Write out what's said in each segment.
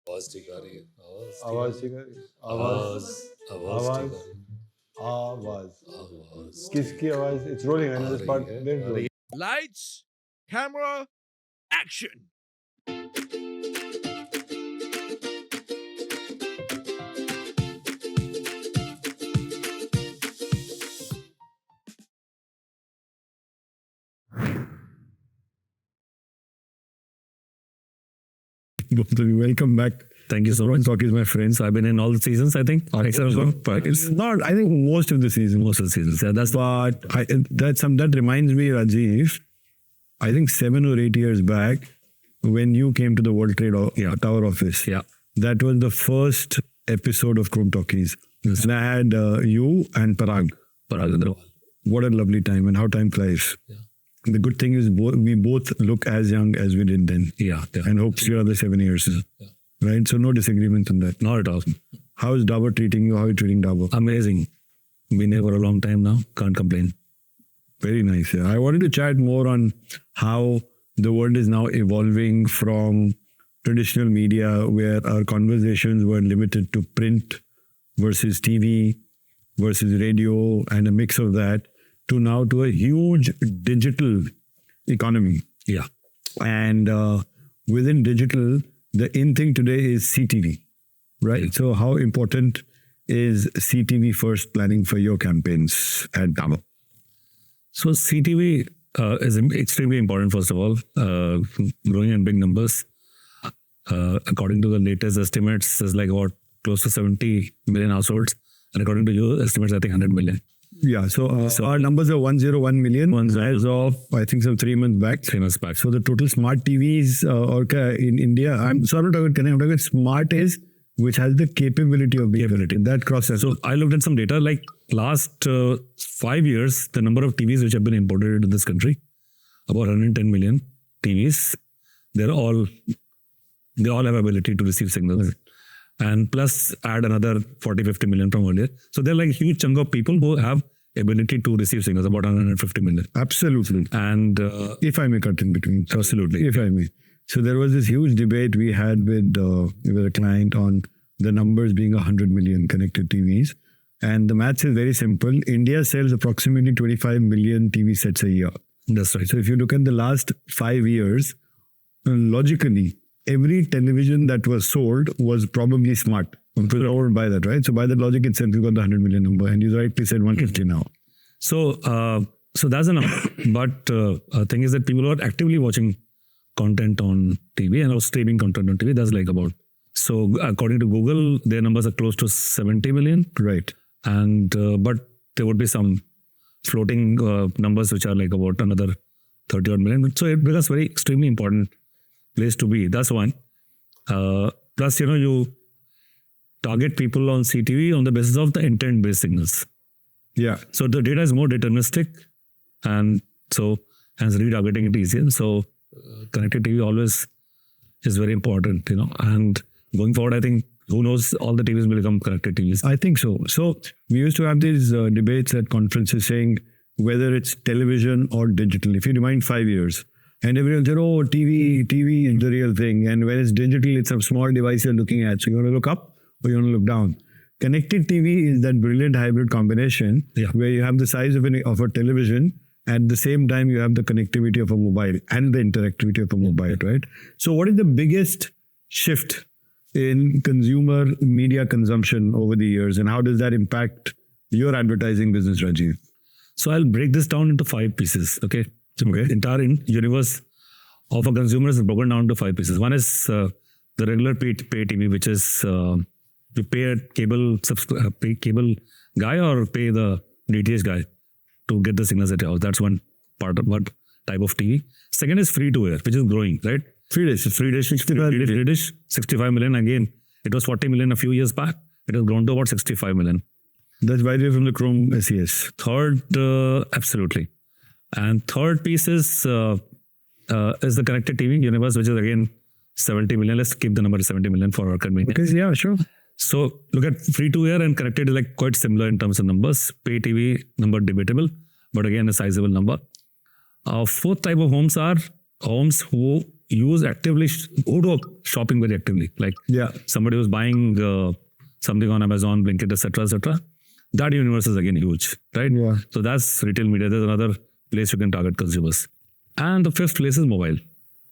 आवाज दिखा रही है आवाज ठीक है आवाज आवाज आवाज आवाज किसकी आवाज it's rolling I know this part let's roll Lights, camera, action. Both of you, welcome back. Thank you so much. Talkies, my friends. I've been in all the seasons, I think. Except for It's not. I think most of the season. most of the seasons. Yeah, that's But that reminds me, Rajiv. I think 7 or 8 years back, when you came to the World Trade Tower office. yeah. That was the first episode of Chrome Talkies. And I had you and Parag. Parag. What a lovely time and how time flies. Yeah. The good thing is we both look as young as we did then. Yeah. And hope to another 7 years. Yeah. Right? So no disagreement on that. Not at all. How is Dabur treating you? How are you treating Dabur? Amazing. Been here for a long time now. Can't complain. Very nice. Yeah. I wanted to chat more on how the world is now evolving from traditional media where our conversations were limited to print versus TV versus radio and a mix of that to now to a huge digital economy. Yeah. And within digital, the in thing today is CTV, right? So how important is CTV first planning for your campaigns at Dabur? So CTV is extremely important, first of all. Growing in big numbers. According to the latest estimates, there's like about close to 70 million households. And according to your estimates, I think 100 million. Yeah, so our numbers are 101 million as of, I think, some 3 months back. 3 months back. So the total smart TVs in India, I'm sorry, I'm not talking about smart is which has the capability of being that crosses. So I looked at some data, like last 5 years, the number of TVs which have been imported into this country, about 110 million TVs, they all have ability to receive signals. And plus add another 40-50 million from earlier. So they're like a huge chunk of people who have ability to receive signals, about 150 million. Absolutely. And if I may cut in between. Absolutely. If I may. So there was this huge debate we had with a client on the numbers being 100 million connected TVs. And the maths is very simple. India sells approximately 25 million TV sets a year. That's right. So if you look at the last 5 years, logically, every television that was sold was probably smart. Powered by that, right? So by that logic itself, you got the 100 million number. And you rightly said 150 now. So that's a number. But the thing is that people are actively watching content on TV and also streaming content on TV. That's like about. So according to Google, their numbers are close to 70 million. Right. And but there would be some floating numbers which are like about another 30 odd million. So it becomes very extremely important place to be. That's one. Plus, you target people on CTV on the basis of the intent-based signals. Yeah. So the data is more deterministic, and so hence retargeting it easier. So connected TV always is very important, And going forward, I think who knows, all the TVs will become connected TVs. I think so. So we used to have these debates at conferences saying whether it's television or digital. If you remind 5 years. And everyone said, oh, TV is the real thing. And when it's digital, it's a small device you're looking at. So you want to look up or you want to look down. Connected TV is that brilliant hybrid combination where you have the size of a television. At the same time, you have the connectivity of a mobile and the interactivity of a mobile, right? So what is the biggest shift in consumer media consumption over the years? And how does that impact your advertising business, Rajiv? So I'll break this down into 5 pieces, okay? Okay. Entire universe of a consumer is broken down to 5 pieces. One is the regular pay TV, which is you pay a pay cable guy or pay the DTH guy to get the signals at your house. That's one part of what type of TV. Second is free to air, which is growing, right? Free dish, 65 million. Again, it was 40 million a few years back. It has grown to about 65 million. That's by the way from the Chrome SES. Third, absolutely. And third piece is the connected TV universe, which is again 70 million. Let's keep the number 70 million for our convenience. Okay, yeah, sure. So look at free to air and connected is like quite similar in terms of numbers. Pay TV number debatable, but again a sizable number. Fourth type of homes are homes who use actively, who do shopping very actively, like somebody who's buying something on Amazon, Blinkit, etc. That universe is again huge, right? Yeah. So that's retail media. There's another place you can target consumers. And the fifth place is mobile,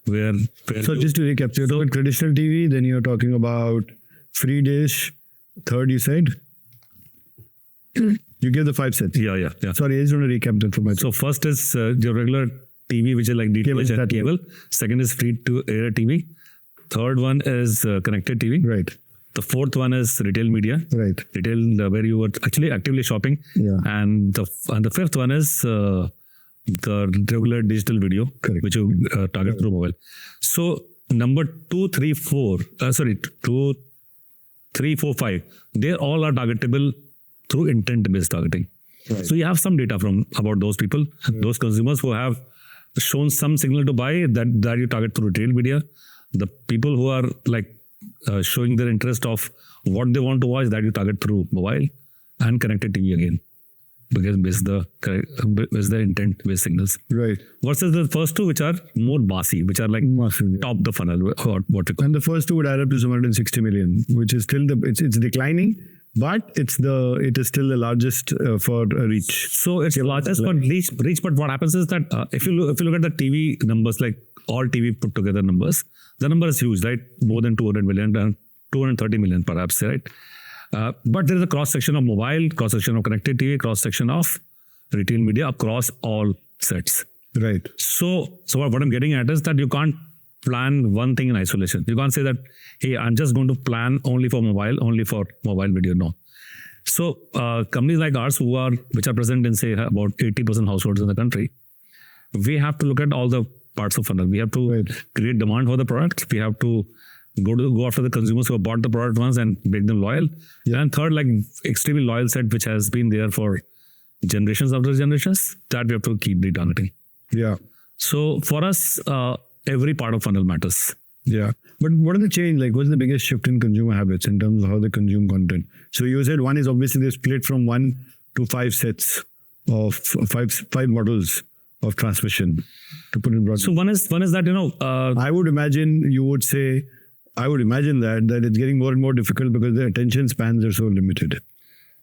where So just to recap, so you're talking traditional TV, then you're talking about free dish, third you said? You give the 5 sets. yeah. Sorry, I just want to recap that for myself. So first is your regular TV, which is like DTH and cable. Second is free to air TV. Third one is connected TV. Right. The fourth one is retail media. Right. Retail where you were actually actively shopping. Yeah. And the fifth one is the regular digital video, Correct. which you target through mobile. So number 2, 3, 4, 2, 3, 4, 5, they all are targetable through intent-based targeting. Right. So you have some data about those people, those consumers who have shown some signal to buy that you target through retail media. The people who are like showing their interest of what they want to watch, that you target through mobile and connected TV again, because based the intent-based signals. Right. Versus the first two, which are more bossy, which are like Massive, yeah. top the funnel, or what you call. And the first two would add up to 160 million, which is still it's declining, but it is still the largest for reach. So it's largest for reach. But what happens is that if you look at the TV numbers, like all TV put together numbers, the number is huge, right? More than 200 million and 230 million perhaps, right? But there is a cross section of mobile, cross section of connected TV, cross section of retail media across all sets. Right. So what I'm getting at is that you can't plan one thing in isolation. You can't say that, hey, I'm just going to plan only for mobile video. No. So companies like ours which are present in say about 80% households in the country, we have to look at all the parts of funnel. We have to create demand for the product. We have to go after the consumers who have bought the product once and make them loyal. Yeah. And third, like extremely loyal set, which has been there for generations after generations, that we have to keep retargeting. Yeah. So for us, every part of funnel matters. Yeah. But what are the change? Like, what's the biggest shift in consumer habits in terms of how they consume content? So you said one is obviously they split from 1 to 5 sets of five models of transmission, to put it broadly. So one is that, I would imagine that it's getting more and more difficult because the attention spans are so limited.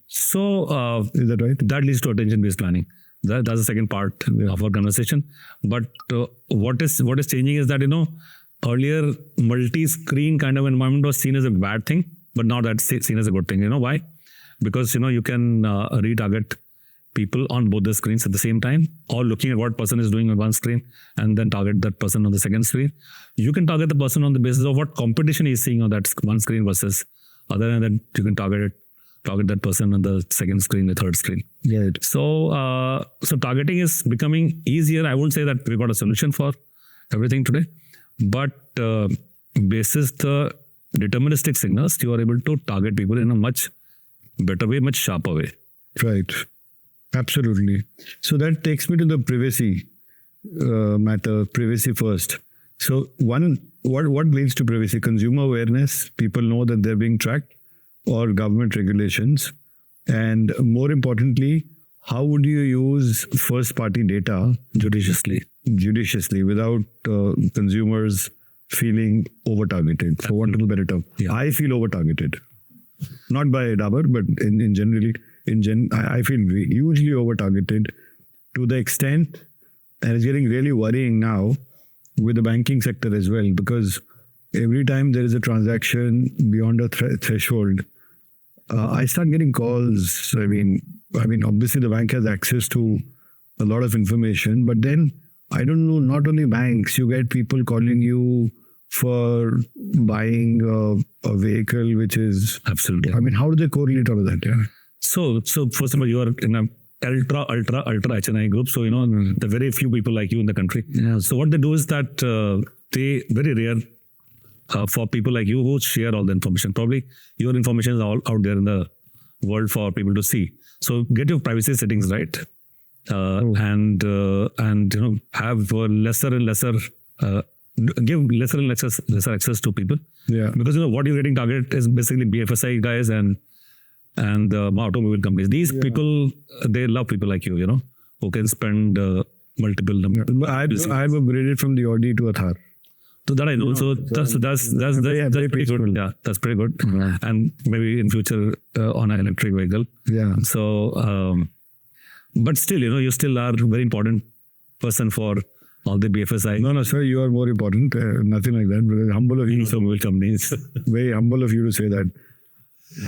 So is that right? That leads to attention-based planning. That's the second part of our conversation. But what is changing is that, earlier multi-screen kind of environment was seen as a bad thing, but now that's seen as a good thing. You know why? Because, you can retarget people on both the screens at the same time, or looking at what person is doing on one screen and then target that person on the second screen. You can target the person on the basis of what competition he's seeing on that one screen versus other than that you can target that person on the second screen, the third screen. Right. So targeting is becoming easier. I won't say that we got a solution for everything today, but basis the deterministic signals, you are able to target people in a much better way, much sharper way. Right. Absolutely. So that takes me to the privacy matter, privacy first. So what leads to privacy? Consumer awareness, people know that they're being tracked, or government regulations? And more importantly, how would you use first party data judiciously without consumers feeling over-targeted, for want of a better term? Yeah. I feel over-targeted. Not by Dabur, but in generally, I feel hugely over-targeted to the extent, and it's getting really worrying now with the banking sector as well, because every time there is a transaction beyond a threshold, I start getting calls. I mean, obviously the bank has access to a lot of information, but then I don't know, not only banks, you get people calling you for buying a vehicle, which is... Absolutely. I mean, how do they correlate all of that? Yeah. So first of all, you are in a ultra HNI group. So, there are very few people like you in the country. Yeah. So what they do is that they, very rare for people like you who share all the information. Probably your information is all out there in the world for people to see. So get your privacy settings right. And have lesser and lesser, give lesser and lesser access to people. Yeah. Because, what you're getting targeted is basically BFSI guys and automobile companies. These people, they love people like you, who can spend multiple numbers. I've upgraded from the Audi to a Thar. So that I know. So that's pretty good. Yeah, that's pretty good. And maybe in future on an electric vehicle. Yeah. So, but still, you still are a very important person for all the BFSI. No, sir, you are more important. Nothing like that. But humble of you. So mobile companies. Very humble of you to say that.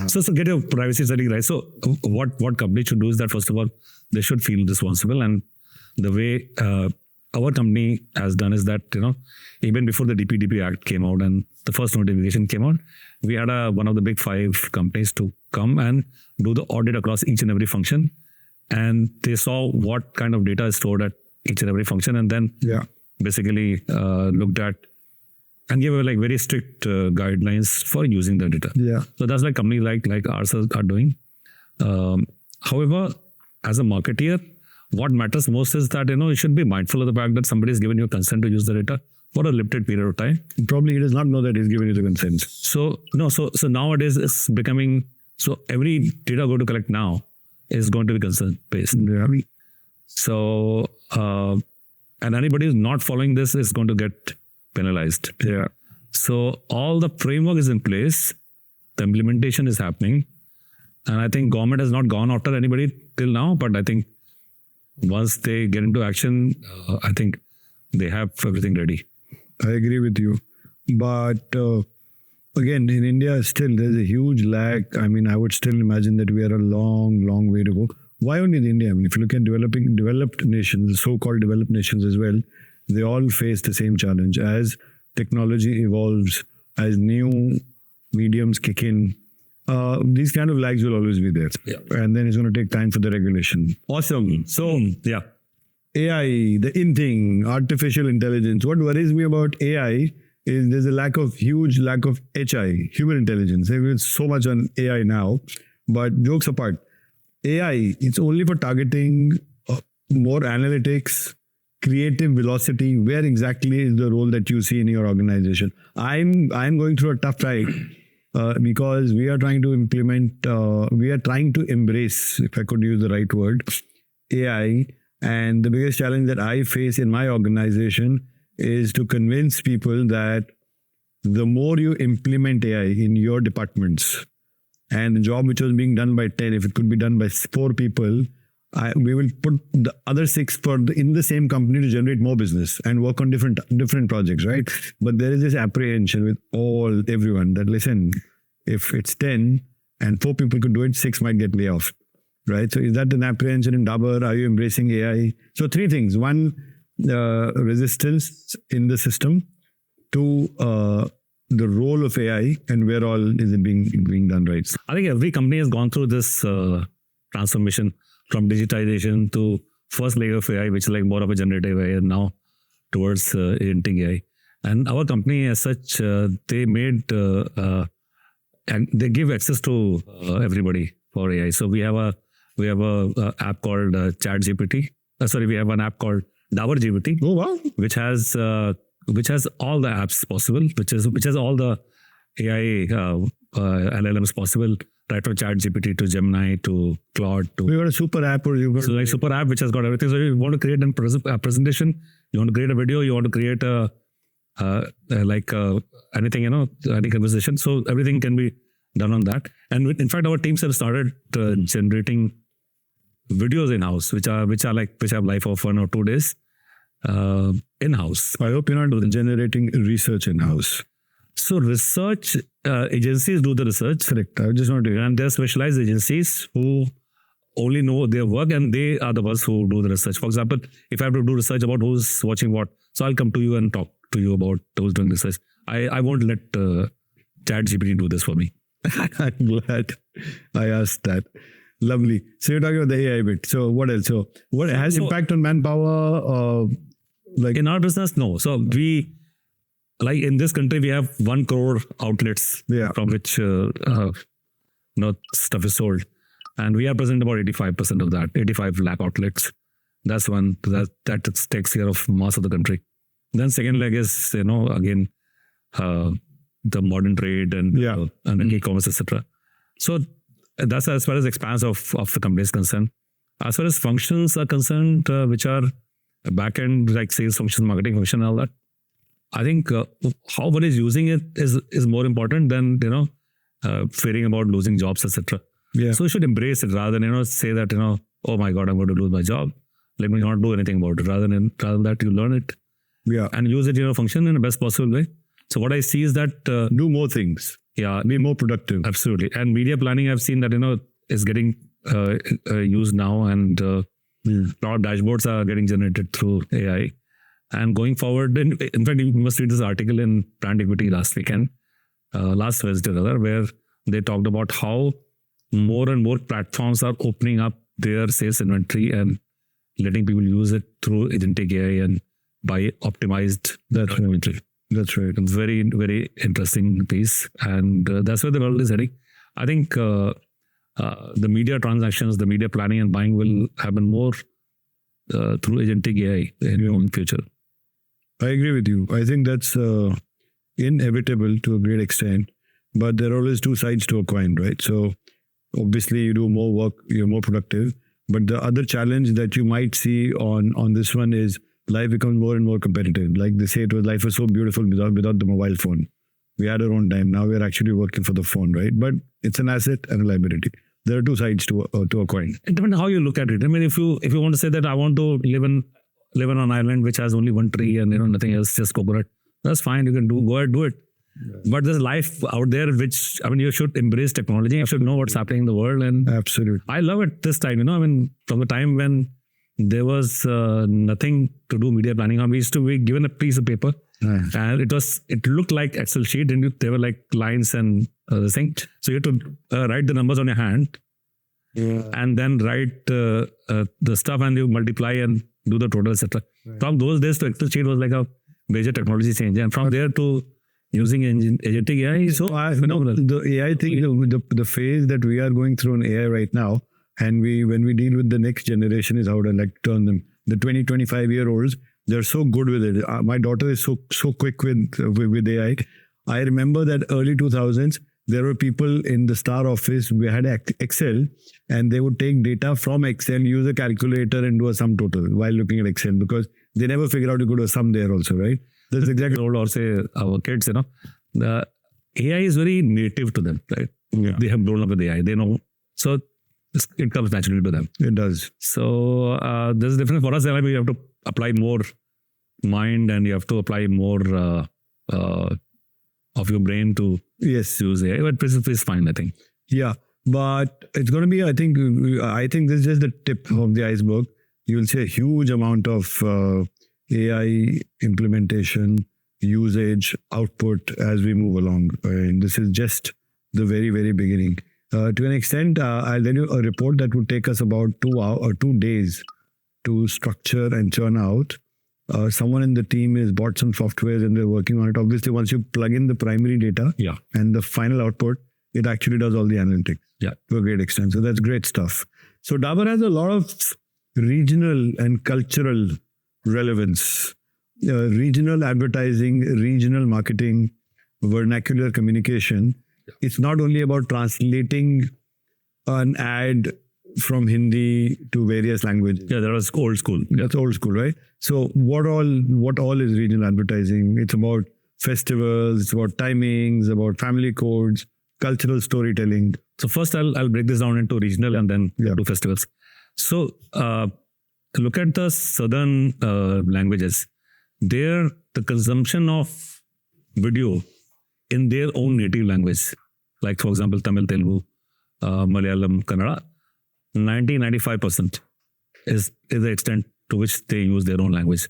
So get your privacy setting right. So what company should do is that, first of all, they should feel responsible. And the way our company has done is that, even before the DPDP Act came out and the first notification came out, we had one of the big 5 companies to come and do the audit across each and every function. And they saw what kind of data is stored at each and every function, and then basically looked at and gave like very strict guidelines for using the data. Yeah. So that's like companies like ours are doing. However, as a marketeer, what matters most is that, you should be mindful of the fact that somebody has given you consent to use the data for a limited period of time. Probably he does not know that he's given you the consent. So nowadays it's becoming, so every data go to collect now is going to be consent based. Yeah. So, and anybody who's not following this is going to get penalized. Yeah. So all the framework is in place, the implementation is happening, and I think government has not gone after anybody till now, but I think once they get into action, I think they have everything ready. I agree with you. But again, in India, still there's a huge lag. I mean, I would still imagine that we are a long, long way to go. Why only in India? I mean, if you look at developed nations, so-called developed nations as well, they all face the same challenge. As technology evolves, as new mediums kick in, these kind of lags will always be there. Yeah. And then it's going to take time for the regulation. Awesome. So, Yeah. AI, the in thing, artificial intelligence. What worries me about AI is there's a huge lack of HI, human intelligence. There's so much on AI now. But jokes apart, AI, it's only for targeting more analytics, creative velocity. Where exactly is the role that you see in your organization? I'm going through a tough time because we are trying to embrace, if I could use the right word, AI. And the biggest challenge that I face in my organization is to convince people that the more you implement AI in your departments, and the job which was being done by 10, if it could be done by 4 people, we will put the other 6 in the same company to generate more business and work on different projects, right? But there is this apprehension with everyone that, listen, if it's 10 and 4 people could do it, 6 might get laid off, right? So is that an apprehension in Dabur? Are you embracing AI? So 3 things. 1, resistance in the system. 2, the role of AI, and where all is it being done right? I think every company has gone through this transformation from digitization to first layer of AI, which is like more of a generative AI, and now towards agentic AI. And our company as such, they made and they give access to everybody for AI. So we have a app called ChatGPT. We have an app called Dabur GPT. Oh wow! Which has all the apps possible, which has all the AI LLMs possible, right from ChatGPT to Gemini to Claude to. You got a super app, or you got so like super app which has got everything. So you want to create a presentation, you want to create a video, you want to create anything, any conversation. So everything can be done on that. And in fact, our teams have started generating videos in house, which have life of 1 or 2 days. In house. I hope you're not generating research in house. So research agencies do the research. Correct. I just want to. And there are specialized agencies who only know their work, and they are the ones who do the research. For example, if I have to do research about who's watching what, so I'll come to you and talk to you about who's doing research. I won't let ChatGPT do this for me. I'm glad I asked that. Lovely. So you're talking about the AI bit. So what else? So what has impact on manpower? Like in our business, no. So we, like in this country, we have 1 crore outlets from which stuff is sold, and we are present about 85% of that. 85 lakh outlets. That's one that takes care of most of the country. Then second leg is again the modern trade and e-commerce, etc. So that's as far as expanse of the company is concerned. As far as functions are concerned, which are back end, like sales function, marketing function, and all that, I think how one is using it is more important than fearing about losing jobs, etc. Yeah. So you should embrace it rather than say that oh my God, I'm going to lose my job. Let me not do anything about it. Rather than that, you learn it. Yeah. And use it, function in the best possible way. So what I see is that do more things. Yeah, be more productive. Absolutely. And media planning, I've seen that is getting used now, and a lot of dashboards are getting generated through AI. And going forward, in fact, you must read this article in Brand Equity last Wednesday rather, where they talked about how more and more platforms are opening up their sales inventory and letting people use it through agentic AI and buy optimized inventory. That's right. Very, very interesting piece. And that's where the world is heading. I think the media transactions, the media planning and buying will happen more through agentic AI in the future. I agree with you. I think that's inevitable to a great extent. But there are always two sides to a coin, right? So obviously you do more work, you're more productive. But the other challenge that you might see on this one is life becomes more and more competitive. Like they say, life was so beautiful without the mobile phone. We had our own time. Now we're actually working for the phone, right? But it's an asset and a liability. There are two sides to a coin. It depends how you look at it. I mean, if you want to say that I want to live on an island which has only one tree and nothing else, just coconut, that's fine. You can go ahead, do it. Yeah. But there's life out there which, I mean, you should embrace technology. You should know what's happening in the world. And absolutely, I love it this time. I mean, from the time when there was nothing to do media planning on, we used to be given a piece of paper, and it looked like Excel sheet, and there were like lines and this thing. So you had to write the numbers on your hand, and then write the stuff, and you multiply and do the total, etc. From those days to Excel sheet was like a major technology change, and from there to using agentic AI, so phenomenal. The AI thing, the phase that we are going through in AI right now, and when we deal with the next generation is how to like turn them. The 20, 25-year-olds, they're so good with it. My daughter is so quick with AI. I remember that early 2000s, there were people in the Star office, we had Excel, and they would take data from Excel, use a calculator and do a sum total while looking at Excel, because they never figured out you could do a sum there also, right? That's exactly old, or say our kids, the AI is very native to them, right? Yeah. They have grown up with AI. They know. So it comes naturally to them. It does. So there's a difference for us. We have to apply more mind, and you have to apply more of your brain to use AI. But it's fine, I think. Yeah, but it's going to be, I think this is just the tip of the iceberg. You'll see a huge amount of AI implementation, usage, output as we move along. And this is just the very, very beginning. To an extent, I'll tell you a report that would take us about 2 days to structure and churn out. Someone in the team has bought some software and they're working on it. Obviously, once you plug in the primary data and the final output, it actually does all the analytics to a great extent. So that's great stuff. So Dabur has a lot of regional and cultural relevance, regional advertising, regional marketing, vernacular communication. It's not only about translating an ad from Hindi to various languages. Yeah, that was old school. That's old school, right? So what all is regional advertising? It's about festivals, it's about timings, about family codes, cultural storytelling. So first I'll break this down into regional and then to festivals. So look at the southern languages. There, the consumption of video in their own native language, like for example, Tamil, Telugu, Malayalam, Kannada, 90-95% is the extent to which they use their own language.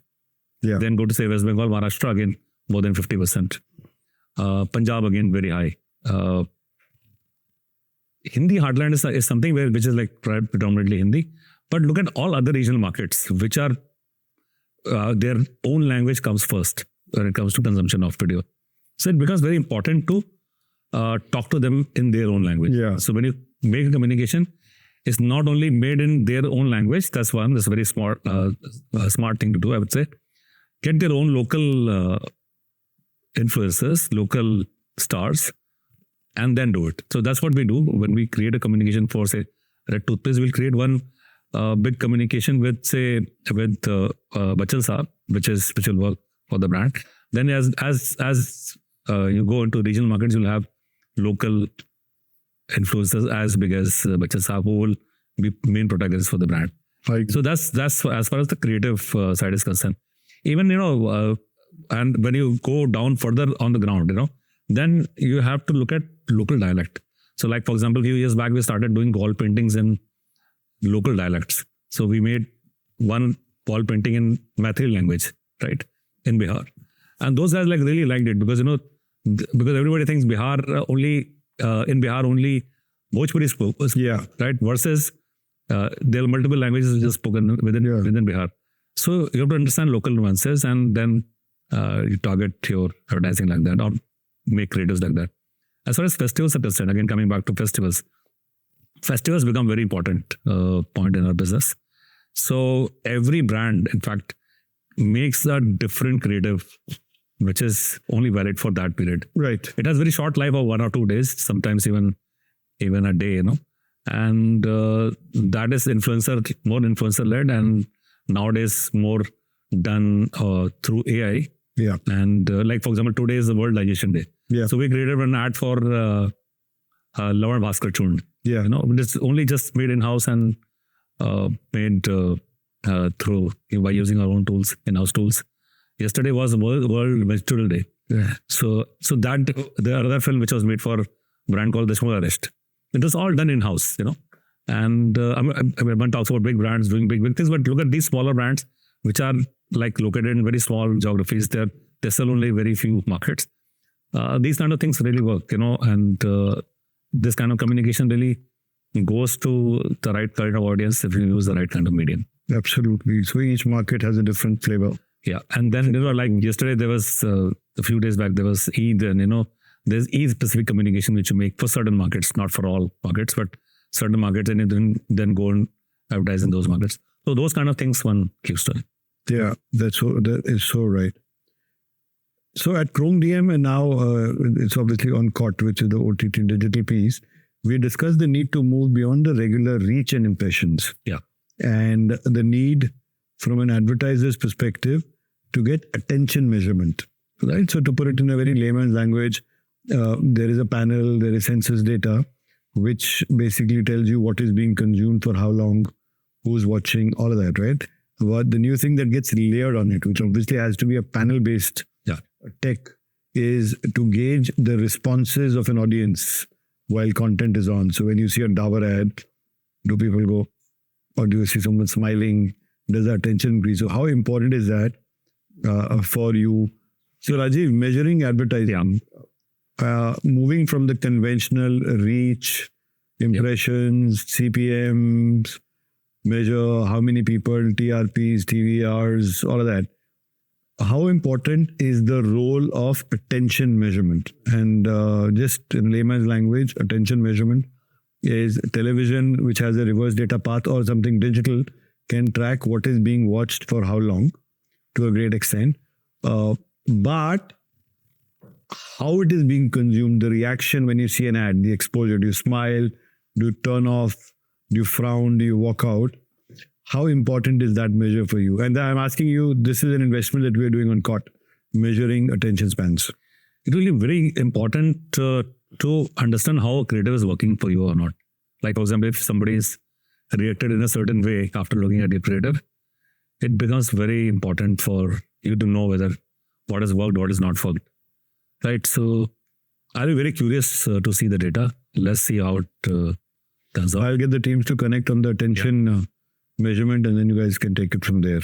Yeah. Then go to say West Bengal, Maharashtra, again, more than 50%. Punjab, again, very high. Hindi heartland is something which is like predominantly Hindi. But look at all other regional markets, which are their own language comes first when it comes to consumption of video. So it becomes very important to talk to them in their own language. Yeah. So when you make a communication, it's not only made in their own language. That's one. That's a very smart thing to do, I would say. Get their own local influencers, local stars, and then do it. So that's what we do when we create a communication for, say, Red Toothpaste. We'll create one big communication with Bachchan Saab, which will work for the brand. Then as you go into regional markets, you'll have local influencers as big as Bachchan Saab, who will be main protagonists for the brand. Like, So that's as far as the creative side is concerned. Even and when you go down further on the ground, then you have to look at local dialect. So like for example, a few years back we started doing wall paintings in local dialects. So we made one wall painting in Maithili language, right, in Bihar, and those guys like really liked it because because everybody thinks Bihar only in Bihar only Bhojpuri spoke, yeah, right? Versus there are multiple languages which are spoken within Bihar. So you have to understand local nuances, and then you target your advertising like that or make creatives like that. As far as festivals are concerned, again coming back to festivals become very important point in our business. So every brand, in fact, makes a different creative, which is only valid for that period. right. It has very short life of 1 or 2 days, sometimes even a day, and that is more influencer led, and nowadays more done through AI. Yeah, And like for example, today is the World Digestion Day. yeah, So we created an ad for Lavan Bhaskar Chund. yeah. It's only just made in house and made through by using our own tools, in-house tools. Yesterday was World Vegetable Day. Yeah. So that the other film which was made for a brand called Deshmukh Arrest, it was all done in house. And everyone talks about big brands doing big things, but look at these smaller brands which are like located in very small geographies. They sell only very few markets. These kind of things really work, and this kind of communication really goes to the right kind of audience if you use the right kind of medium. Absolutely. So each market has a different flavor. Yeah, and then like yesterday there was a few days back there was Eid, and there's Eid specific communication which you make for certain markets, not for all markets, but certain markets, and you then go and advertise in those markets. So those kind of things one keeps doing. Yeah, that is so right. So at Chrome DM, and now it's obviously on COT, which is the OTT digital piece, we discussed the need to move beyond the regular reach and impressions. Yeah. And the need from an advertiser's perspective to get attention measurement, right? So to put it in a very layman's language, there is a panel, there is census data, which basically tells you what is being consumed for how long, who's watching, all of that, right? But the new thing that gets layered on it, which obviously has to be a panel-based tech, is to gauge the responses of an audience while content is on. So when you see a Dabur ad, do people go, or do you see someone smiling? Does the attention increase? So how important is that for you? So Rajiv, measuring advertising, moving from the conventional reach, impressions, CPMs, measure how many people, TRPs, TVRs, all of that. How important is the role of attention measurement? And just in layman's language, attention measurement is television, which has a reverse data path or something digital, can track what is being watched for how long to a great extent. But how it is being consumed, the reaction when you see an ad, the exposure, do you smile, do you turn off, do you frown, do you walk out? How important is that measure for you? And I'm asking you, this is an investment that we're doing on COT, measuring attention spans. It will be very important to understand how a creative is working for you or not. Like, for example, if somebody is reacted in a certain way after looking at your creative, it becomes very important for you to know whether what has worked, what has not worked. Right? So I'll be very curious to see the data. Let's see how it turns out. I'll get the teams to connect on the attention measurement, and then you guys can take it from there.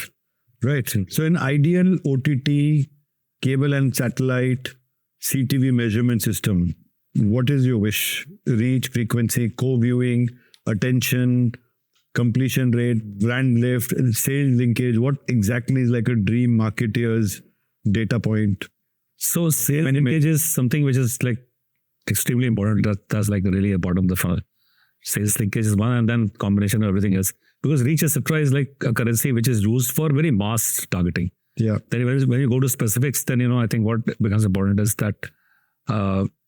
Right. So in ideal OTT, cable and satellite, CTV measurement system, what is your wish? Reach, frequency, co-viewing, attention, completion rate, brand lift, sales linkage. What exactly is like a dream marketeer's data point? So sales linkage is something which is like extremely important. That's like really a bottom of the funnel. Sales linkage is one, and then combination of everything else. Because reach, etc., is like a currency which is used for very mass targeting. Yeah. Then when you go to specifics, then I think what becomes important is that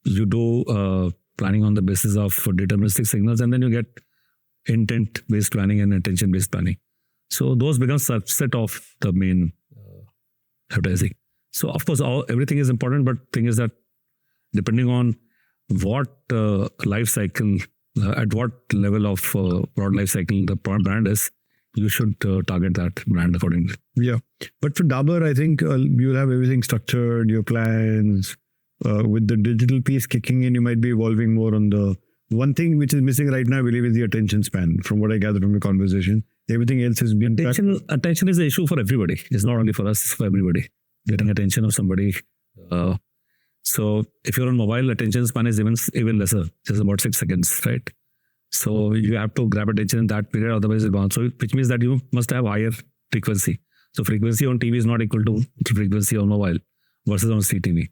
you do planning on the basis of deterministic signals, and then you get intent-based planning and attention-based planning. So those become subset of the main advertising. So of course, everything is important, but thing is that depending on what life cycle, at what level of broad life cycle the brand is, you should target that brand accordingly. Yeah. But for Dabur, I think you'll have everything structured, your plans. With the digital piece kicking in, you might be evolving more on the... One thing which is missing right now, I believe, is the attention span, from what I gathered from the conversation. Everything else is being... Attention is the issue for everybody. It's not only for us, it's for everybody. Getting attention of somebody. So if you're on mobile, attention span is even lesser, just about 6 seconds, right? So you have to grab attention in that period, otherwise it's gone. So which means that you must have higher frequency. So frequency on TV is not equal to frequency on mobile versus on CTV.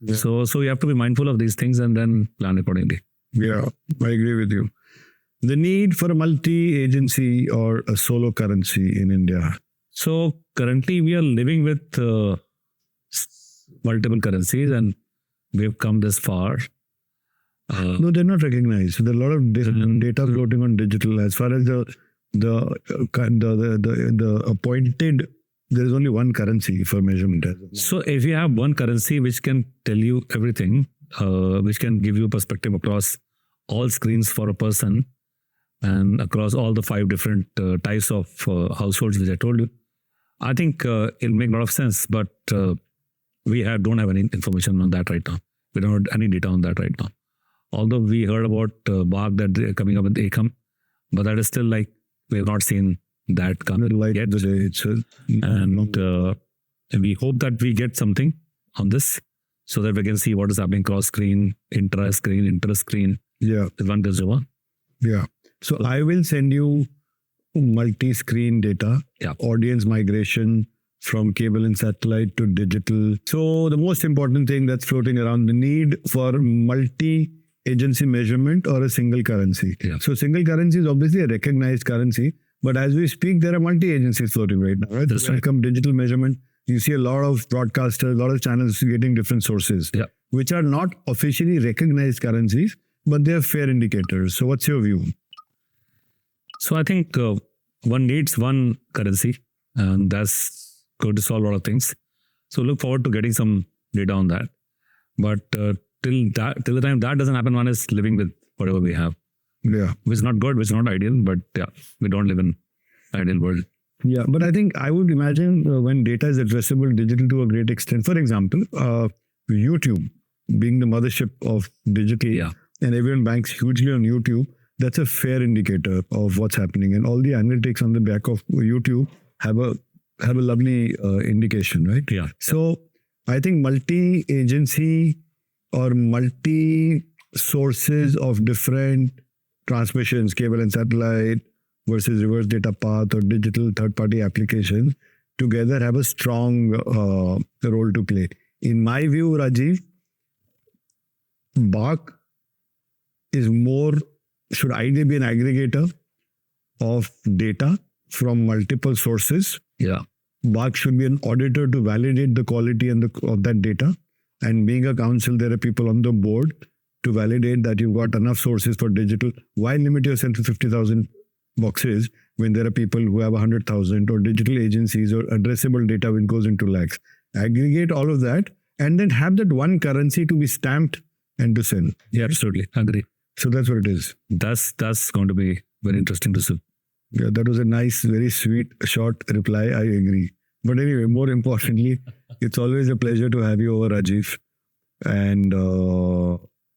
Yeah. So you have to be mindful of these things and then plan accordingly. Yeah, I agree with you. The need for a multi-agency or a solo currency in India. So currently we are living with multiple currencies and we've come this far. No, they're not recognized. So there are a lot of data floating on digital. As far as the appointed, there is only one currency for measurement. So if you have one currency which can tell you everything, which can give you perspective across all screens for a person and across all the 5 different types of households which I told you, I think it'll make a lot of sense. But we don't have any information on that right now. We don't have any data on that right now. Although we heard about BARC that they're coming up with ACOM, but that is still like we have not seen that come yet. And we hope that we get something on this so that we can see what is happening cross screen, inter-screen, inter-screen. Yeah. One goes over. Yeah. So I will send you multi-screen data, audience migration from cable and satellite to digital. So the most important thing that's floating around, the need for multi-agency measurement or a single currency. Yeah. So single currency is obviously a recognized currency, but as we speak, there are multi-agencies floating right now, right? That's when it comes to digital measurement, you see a lot of broadcasters, a lot of channels getting different sources, which are not officially recognized currencies, but they are fair indicators. So what's your view? So I think one needs one currency, and that's going to solve a lot of things. So look forward to getting some data on that. But till the time that doesn't happen, one is living with whatever we have. Yeah. Which is not good, which is not ideal, but we don't live in an ideal world. Yeah, but I think I would imagine when data is addressable digital to a great extent, for example, YouTube being the mothership of digital, and everyone banks hugely on YouTube, that's a fair indicator of what's happening. And all the analytics on the back of YouTube have a lovely indication, right? Yeah. So I think multi-agency or multi-sources of different transmissions, cable and satellite versus reverse data path or digital third-party applications together have a strong role to play. In my view, Rajiv, BARC should ideally be an aggregator of data from multiple sources. Yeah. BARC should be an auditor to validate the quality of that data. And being a council, there are people on the board to validate that you've got enough sources for digital. Why limit yourself to 50,000 boxes when there are people who have 100,000 or digital agencies or addressable data which goes into lakhs? Aggregate all of that and then have that one currency to be stamped and to sell. Yeah, absolutely. Agree. So that's what it is. That's going to be very interesting to see. Yeah, that was a nice, very sweet, short reply. I agree. But anyway, more importantly, it's always a pleasure to have you over, Rajiv. And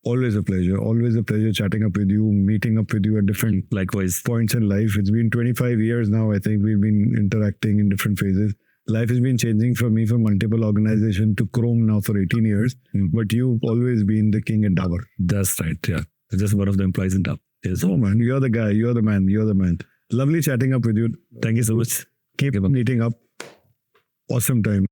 always a pleasure chatting up with you, meeting up with you at different points in life. It's been 25 years now, I think we've been interacting in different phases. Life has been changing for me from multiple organizations to Chrome now for 18 years. But you've always been the king at Dabur. That's right, yeah. Just one of the employees in Dabur. Yes. Oh man, you're the guy, you're the man. Lovely chatting up with you. Thank you so much. Keep meeting up. Awesome time.